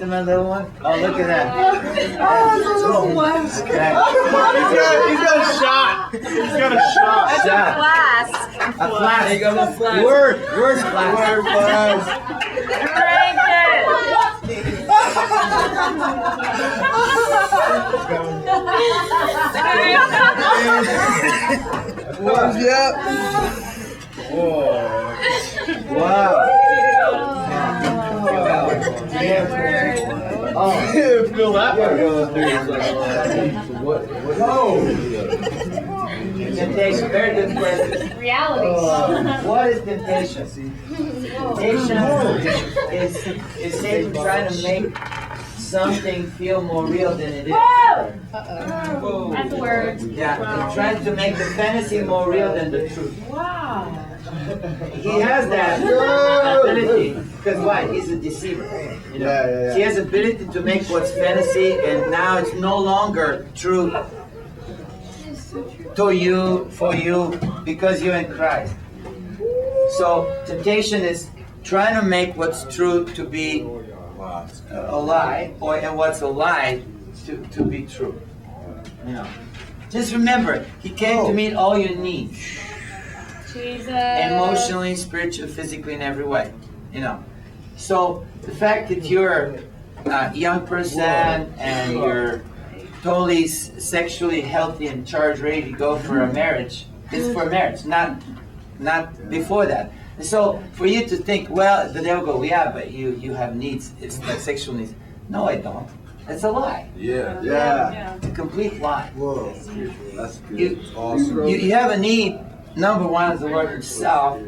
My little one? Oh, look at that. Oh, it's a little flask. He's got a shot. He's got a shot. That's a flask. A flask. There you go, the flask. Word flask. Word flask. Drink Yep. Whoa. Wow. Oh, feel that way. Oh. Temptation, very good question. reality. What is temptation? Temptation is Satan trying to make something feel more real than it is. That's a word. Yeah, he's trying to make the fantasy more real than the truth. Wow. He has that ability because why? He's a deceiver. You know? Yeah. He has ability to make what's fantasy, and now it's no longer true to you, for you, because you're in Christ. So temptation is trying to make what's true to be a lie, and what's a lie to be true. You know. Just remember, he came to meet all your needs. Jesus. Emotionally, spiritually, physically, in every way. You know. So the fact that you're a young person and you're totally sexually healthy and charged, ready to go for a marriage, is for marriage, not before that. And so for you to think, well, the devil go, yeah, but you have needs. It's like sexual needs. No, I don't. That's a lie. Yeah. It's a complete lie. Whoa. That's good. Awesome. You have a need. Number one is the Lord Himself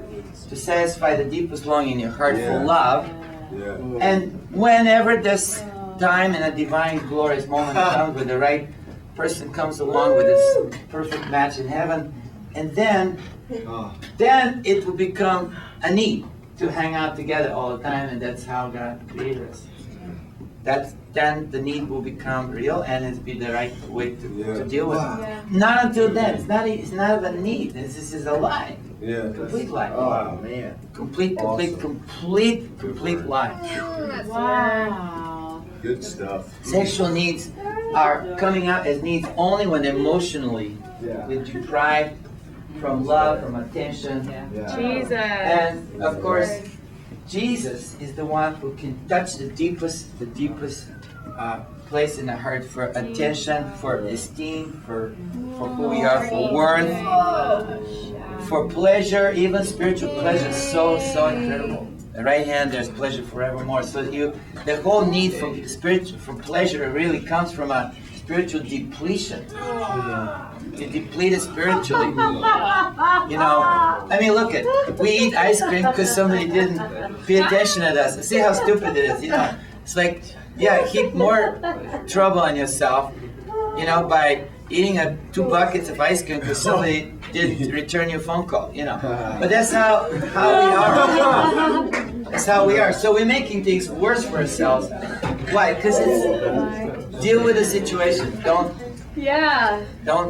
to satisfy the deepest longing in your heart for love. Yeah. And whenever this time in a divine glorious moment comes, where the right person comes along with this perfect match in heaven, and then it will become a need to hang out together all the time, and that's how God created us. Then the need will become real, and it'll be the right way to deal with it. Not until then. It's not a need. This is a lie. Yeah. Complete lie. Oh man. Complete lie. Wow. Good stuff. Sexual needs are coming out as needs only when emotionally we're deprived from love, from attention. Jesus. And of course, Jesus is the one who can touch the deepest place in the heart for attention, for esteem, for who we are, for worth, for pleasure, even spiritual pleasure is so incredible. The right hand, there's pleasure forevermore. So the whole need for pleasure really comes from a spiritual depletion. You're depleted spiritually. You know, I mean, look at, we eat ice cream because somebody didn't pay attention to us. See how stupid it is, you know. It's like, heap more trouble on yourself, you know, by eating 2 buckets of ice cream because somebody didn't return your phone call, you know. But that's how we are. That's how we are. So we're making things worse for ourselves. Why? Because it's deal with the situation. Don't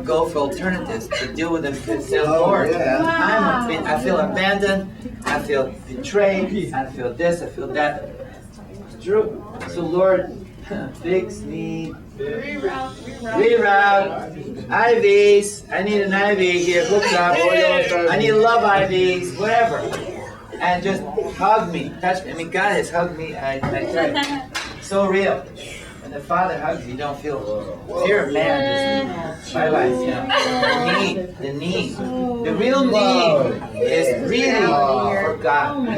go for alternatives, but deal with them. Say, Lord, I feel abandoned, I feel betrayed, I feel this, I feel that. It's true. So Lord, fix me. Reroute. IVs. I need an IV here. Hooked up. I need love IVs. Whatever. And just hug me, touch me. I mean, God has hugged me. I tell you, so real. When the Father hugs you, you don't feel fear of man. Just bye-bye. You know, the need. The real need is really for God.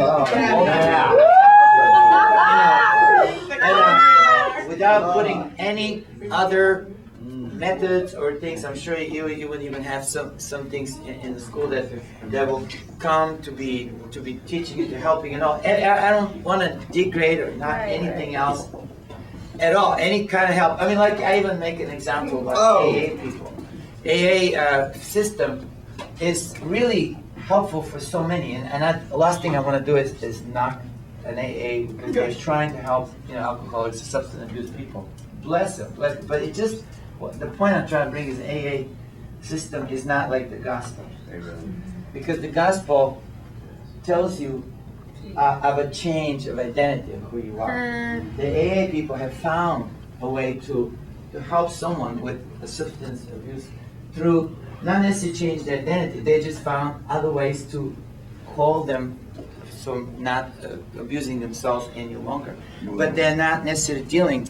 Without putting any other methods or things, I'm sure you would even have some things in the school that will come to be teaching you, to helping you know. And I don't want to degrade or not anything else at all. Any kind of help. I mean, like I even make an example about AA people. AA system is really helpful for so many. And the last thing I want to do is knock an AA because they're trying to help alcoholics, substance abuse people. Bless them. But it just the point I'm trying to bring is AA system is not like the gospel. Because the gospel tells you of a change of identity of who you are. The AA people have found a way to help someone with a substance abuse through not necessarily change their identity. They just found other ways to hold them from not abusing themselves any longer. But they're not necessarily dealing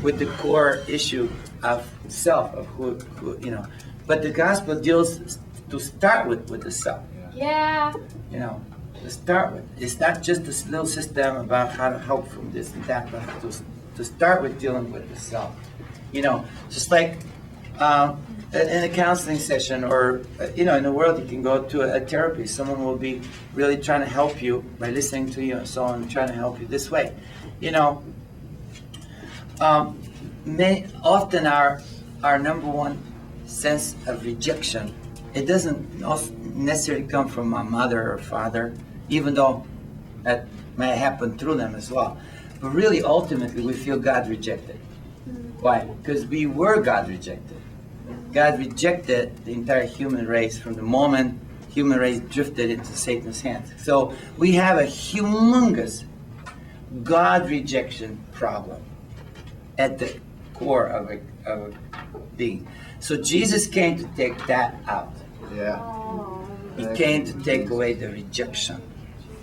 with the core issue of self, of who you know. But the gospel deals to start with the self. Yeah. You know, to start with. It's not just this little system about how to help from this and that, but to start with dealing with the self. You know, just like in a counseling session or, you know, in the world, you can go to a therapy. Someone will be really trying to help you by listening to you and so on, trying to help you this way. You know, often our number one sense of rejection, it doesn't necessarily come from my mother or father, even though that may happen through them as well. But really, ultimately, we feel God rejected. Why? Because we were God rejected. God rejected the entire human race from the moment human race drifted into Satan's hands. So we have a humongous God rejection problem at the core of a being. So Jesus came to take that out. Yeah. He came to take away the rejection.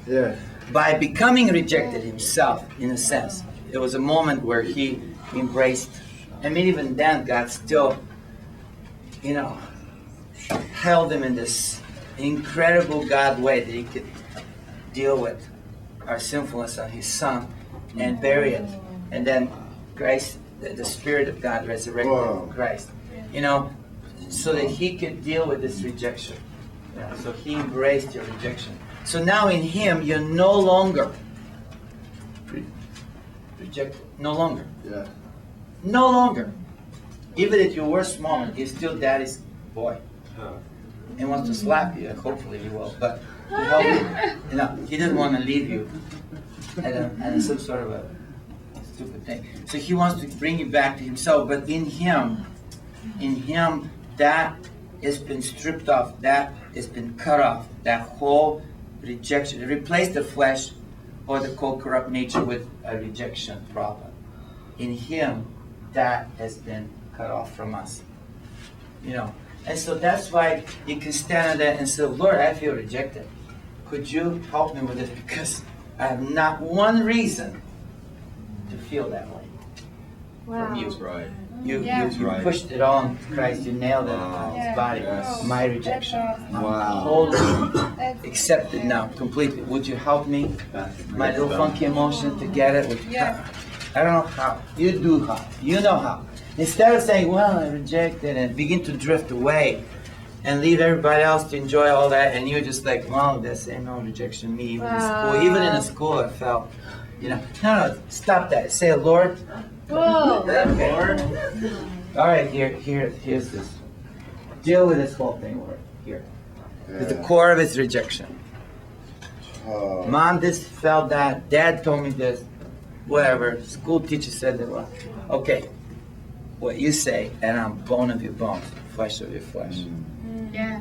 Yeah. By becoming rejected himself, in a sense, it was a moment where he embraced. I mean, even then, God still, you know, held him in this incredible God way that he could deal with our sinfulness on his Son and bury it. And then Christ, the Spirit of God resurrected Christ, you know, so that he could deal with this rejection. Yeah, so he embraced your rejection. So now in him, you're no longer rejected. No longer. Yeah. No longer. Even if you were small, you're still daddy's boy. He wants to slap you, and hopefully he will. But to help you know, he doesn't want to leave you at some sort of a stupid thing. So he wants to bring you back to himself. But in him, that has been stripped off. That has been cut off. That whole rejection. Replace the flesh or the co-corrupt nature with a rejection problem. In him, that has been cut off from us. You know. And so that's why you can stand there and say, Lord, I feel rejected. Could you help me with this? Because I have not one reason to feel that way. Wow. From you. That's right. You right. pushed it on Christ. You nailed it on his body. Yes. My rejection. Wow. Wholly accepted now, completely. Would you help me? My little funky emotion to get it? Would you I don't know how. You do how. You know how. Instead of saying, well, I reject it, and begin to drift away and leave everybody else to enjoy all that, and you're just like, well, this ain't no rejection me. Even in school, even in a school, I felt, you know, no, stop that. Say, Lord. Whoa. Okay. Lord. All right, here's this. Deal with this whole thing, Lord. Here. At the core of it's rejection. Mom just felt that. Dad told me this. Whatever. School teacher said that. Well, okay. What you say, and I'm bone of your bones, flesh of your flesh. Yeah.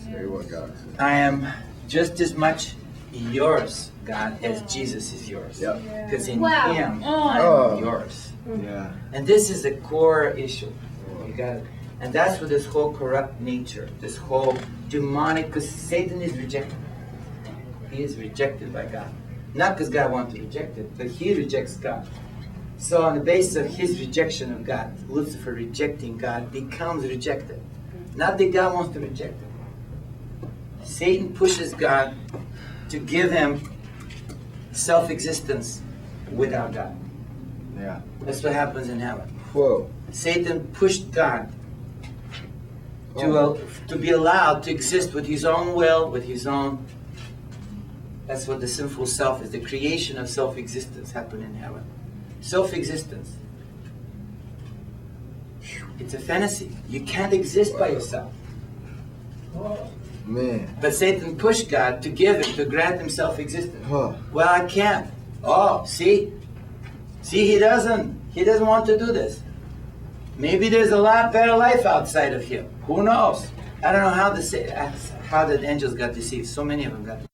Say what God said. I am just as much yours, God, as Jesus is yours. Yep. Because in Wow. him, Oh. I'm yours. Yeah. And this is the core issue. You got it. And that's where this whole corrupt nature, this whole demonic, because Satan is rejected. He is rejected by God. Not because God wants to reject it, but he rejects God. So on the basis of his rejection of God, Lucifer rejecting God becomes rejected. Not that God wants to reject him. Satan pushes God to give him self-existence without God. Yeah. That's what happens in heaven. Whoa. Satan pushed God to be allowed to exist with his own will, with his own. That's what the sinful self is. The creation of self-existence happened in heaven. Self-existence. It's a fantasy. You can't exist by yourself. Man. But Satan pushed God to give him, to grant him self-existence. Huh. Well, I can't. Oh, see? See, he doesn't want to do this. Maybe there's a lot better life outside of him. Who knows? I don't know how the angels got deceived. So many of them got deceived.